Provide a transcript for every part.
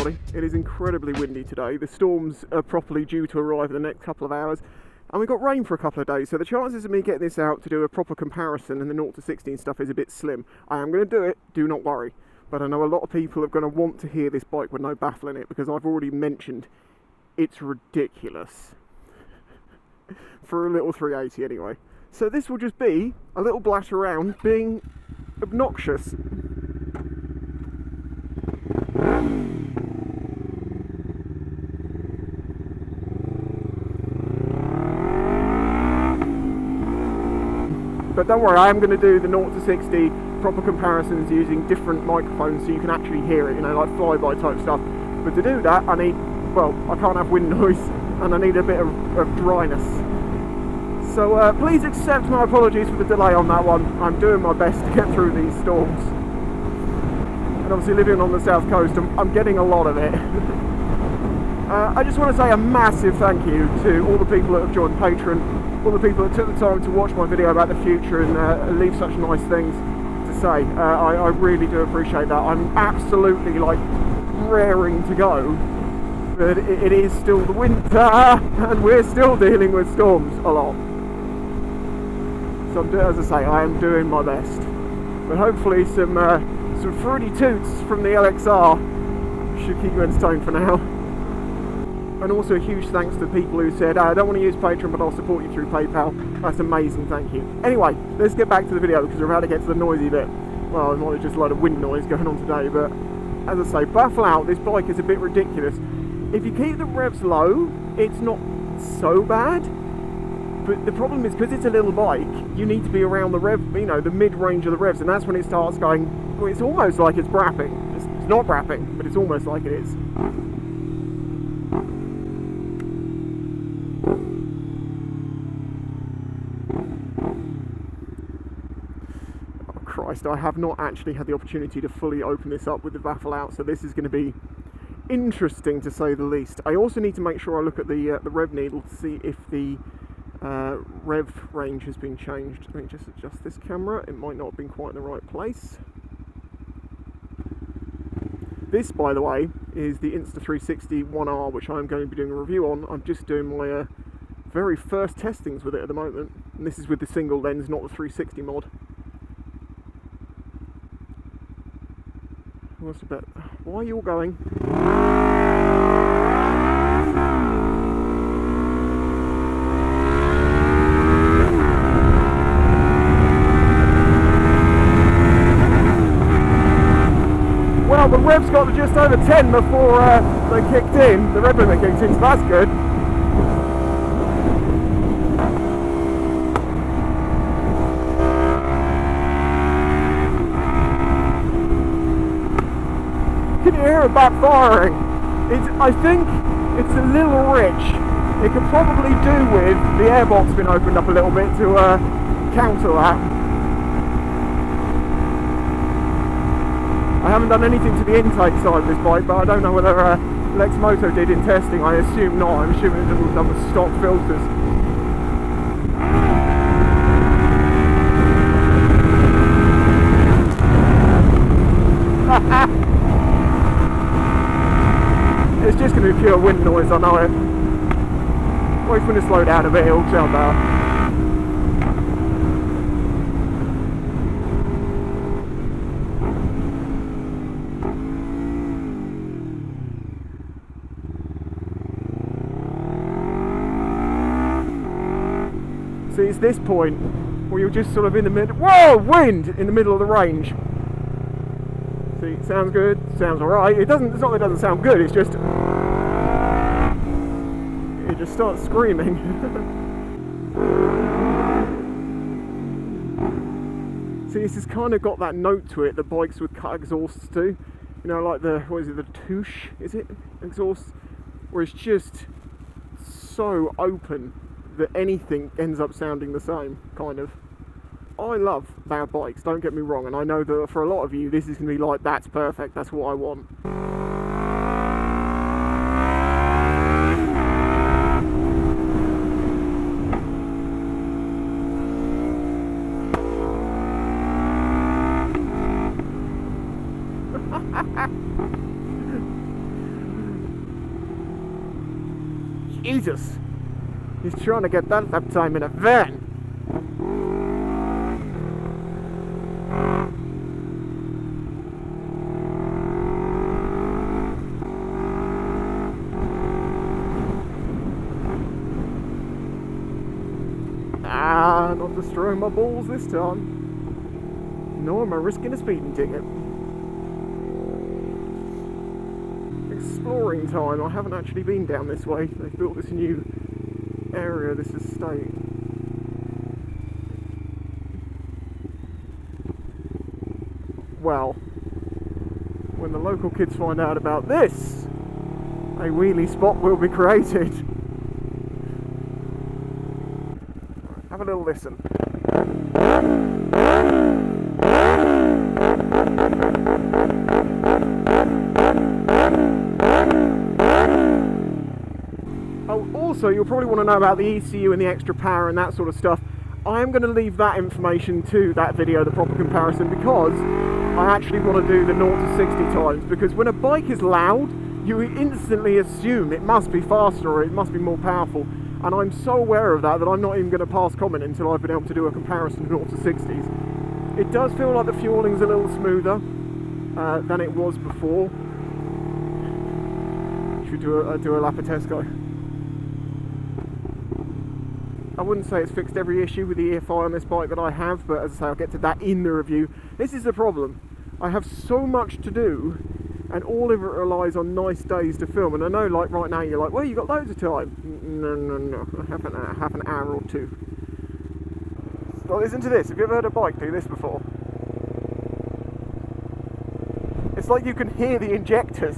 everybody. It is incredibly windy today. The storms are properly due to arrive in the next couple of hours, and we got rain for a couple of days, so the chances of me getting this out to do a proper comparison and the 0 to 16 stuff is a bit slim. I am going to do it, do not worry, but I know a lot of people are going to want to hear this bike with no baffle in it, because I've already mentioned it's ridiculous for a little 380 anyway. So this will just be a little blash around being obnoxious. But don't worry, I am going to do the 0 to 60 proper comparisons using different microphones so you can actually hear it, you know, like flyby type stuff. But to do that, I need, well, I can't have wind noise, and I need a bit of dryness. So please accept my apologies for the delay on that one. I'm doing my best to get through these storms. And obviously living on the south coast, I'm getting a lot of it. I just want to say a massive thank you to all the people that have joined Patreon, all the people that took the time to watch my video about the future and leave such nice things to say. I really do appreciate that. I'm absolutely like raring to go, but it is still the winter and we're still dealing with storms a lot. So as I say, I am doing my best, but hopefully some fruity toots from the LXR should keep you entertained for now. And also a huge thanks to the people who said, I don't want to use Patreon, but I'll support you through PayPal. That's amazing, thank you. Anyway, let's get back to the video, because we're about to get to the noisy bit. Well, it's not just a lot of wind noise going on today, but as I say, baffle out, this bike is a bit ridiculous. If you keep the revs low, it's not so bad. But the problem is, because it's a little bike, you need to be around the rev, you know, the mid-range of the revs, and that's when it starts going, well, it's almost like it's brapping. It's not brapping, but it's almost like it is. Christ, I have not actually had the opportunity to fully open this up with the baffle out, so this is going to be interesting to say the least. I also need to make sure I look at the rev needle to see if the rev range has been changed. Let me just adjust this camera, it might not have been quite in the right place. This, by the way, is the Insta360 1R, which I'm going to be doing a review on. I'm just doing my very first testings with it at the moment, and this is with the single lens, not the 360 mod. What's a bit? Why are you all going? Well, the revs got to just over 10 before they kicked in. The rev limit kicked in, so that's good. Can you hear it backfiring? I think it's a little rich. It could probably do with the airbox being opened up a little bit to counter that. I haven't done anything to the intake side of this bike, but I don't know whether Lexmoto did in testing. I assume not. I'm assuming it was done with stock filters. It's just going to be pure wind noise, I know it. Wait for it to slow down a bit, it'll sound better. See, it's this point where you're just sort of in the middle. Whoa! Wind! In the middle of the range. See, it sounds good, sounds alright. It's not that it doesn't sound good, it's just. It just starts screaming. See, this has kind of got that note to it that bikes with cut exhausts do. You know, like the, what is it, the touche, is it? Exhaust? Where it's just so open that anything ends up sounding the same, kind of. I love loud bikes, don't get me wrong, and I know that for a lot of you this is going to be like, that's perfect, that's what I want. Jesus! He's trying to get that lap time in a van. Ah, not destroying my balls this time. Nor am I risking a speeding ticket. Exploring time. I haven't actually been down this way. They've built this new area, this estate. Well, when the local kids find out about this, a wheelie spot will be created. Have a little listen. Oh, also, you'll probably want to know about the ECU and the extra power and that sort of stuff. I am going to leave that information to that video, the proper comparison, because I actually want to do the 0 to 60 times, because when a bike is loud, you instantly assume it must be faster or it must be more powerful. And I'm so aware of that I'm not even going to pass comment until I've been able to do a comparison of 0 to 60s. It does feel like the fueling's a little smoother than it was before. Should we do a lap of Tesco? I wouldn't say it's fixed every issue with the EFI on this bike that I have, but as I say, I'll get to that in the review. This is the problem. I have so much to do, and all of it relies on nice days to film. And I know, like right now, you're like, well, you got loads of time. No. I have an hour or two. So listen to this. Have you ever heard a bike do this before? It's like you can hear the injectors.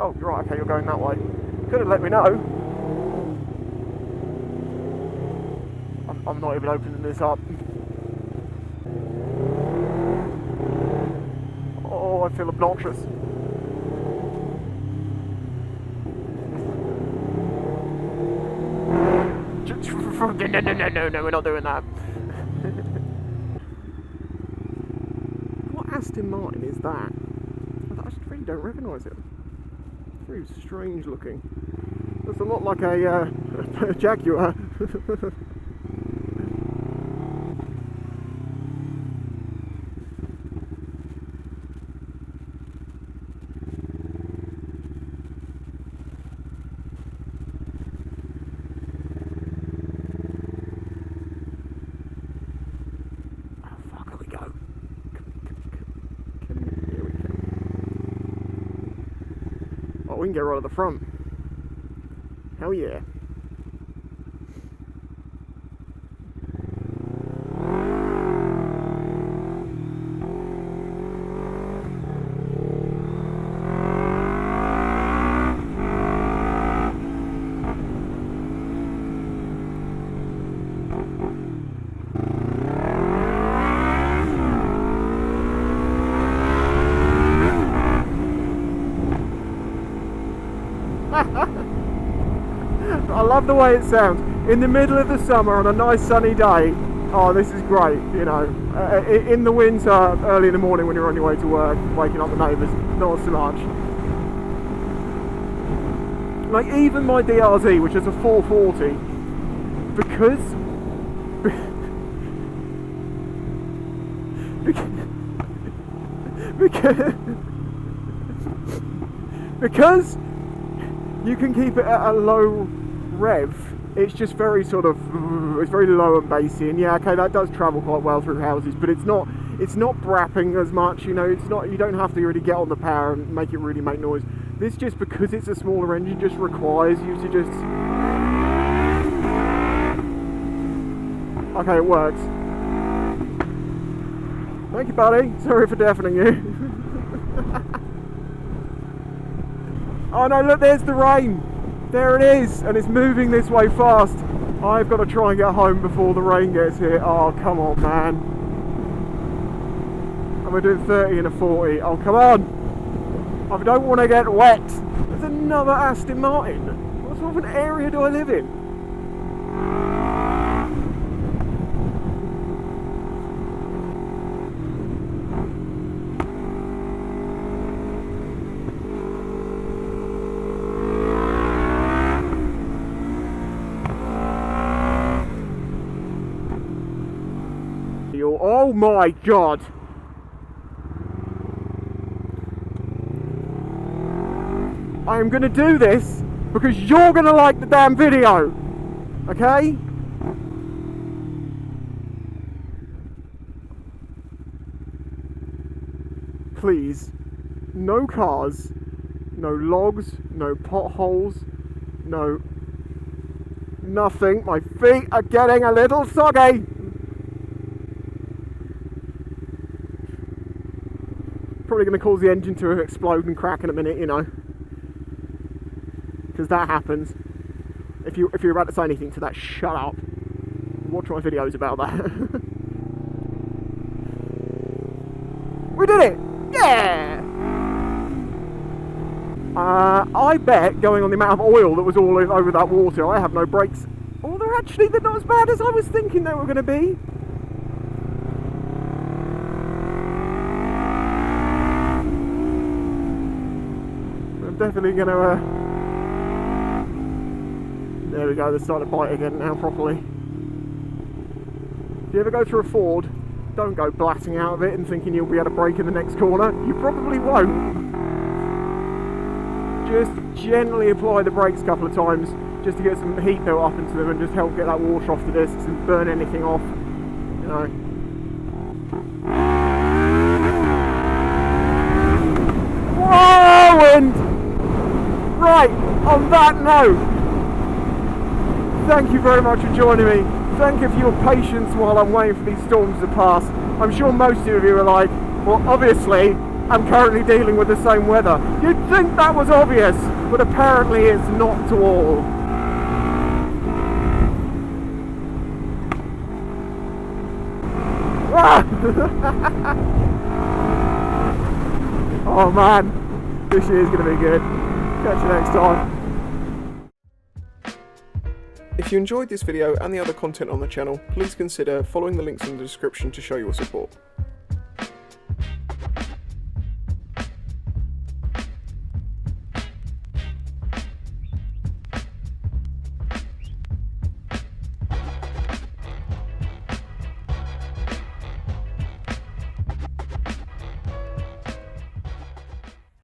Oh, right, okay, you're going that way. Could have let me know. I'm not even opening this up. Oh, I feel obnoxious. No, we're not doing that. What Aston Martin is that? I just really don't recognise it. Very strange looking. Looks a lot like a Jaguar. We can get right at the front. Hell yeah. I love the way it sounds. In the middle of the summer on a nice sunny day, oh, this is great, you know. In the winter, early in the morning when you're on your way to work, waking up the neighbours, not so much. Like even my DRZ, which is a 440, because you can keep it at a low rev, it's just very sort of, it's very low and bassy, and yeah, okay, that does travel quite well through houses, but it's not brapping as much, you know. It's not, you don't have to really get on the power and make it really make noise. This, just because it's a smaller engine, just requires you to just, okay, it works. Thank you, buddy. Sorry for deafening you. Oh no, look, there's the rain. There it is, and it's moving this way fast. I've got to try and get home before the rain gets here. Oh, come on, man. And we're doing 30 and a 40. Oh, come on. I don't want to get wet. There's another Aston Martin. What sort of an area do I live in? my god. I am going to do this because you're going to like the damn video. Okay? Please, no cars, no logs, no potholes, no nothing. My feet are getting a little soggy. Probably going to cause the engine to explode and crack in a minute, you know, because that happens. If you're about to say anything to that, shut up. Watch my videos about that. We did it! Yeah! I bet, going on the amount of oil that was all over that water, I have no brakes. Oh, they're not as bad as I was thinking they were going to be. I'm definitely going to... There we go, they're starting to bite again now properly. If you ever go through a Ford, don't go blasting out of it and thinking you'll be able to brake in the next corner. You probably won't. Just gently apply the brakes a couple of times just to get some heat built up into them and just help get that water off the discs and burn anything off, you know. Whirlwind! Right, on that note, thank you very much for joining me. Thank you for your patience while I'm waiting for these storms to pass. I'm sure most of you are like, well, obviously, I'm currently dealing with the same weather. You'd think that was obvious, but apparently it's not at all. Oh man, this year's going to be good. Catch you next time. If you enjoyed this video and the other content on the channel, please consider following the links in the description to show your support.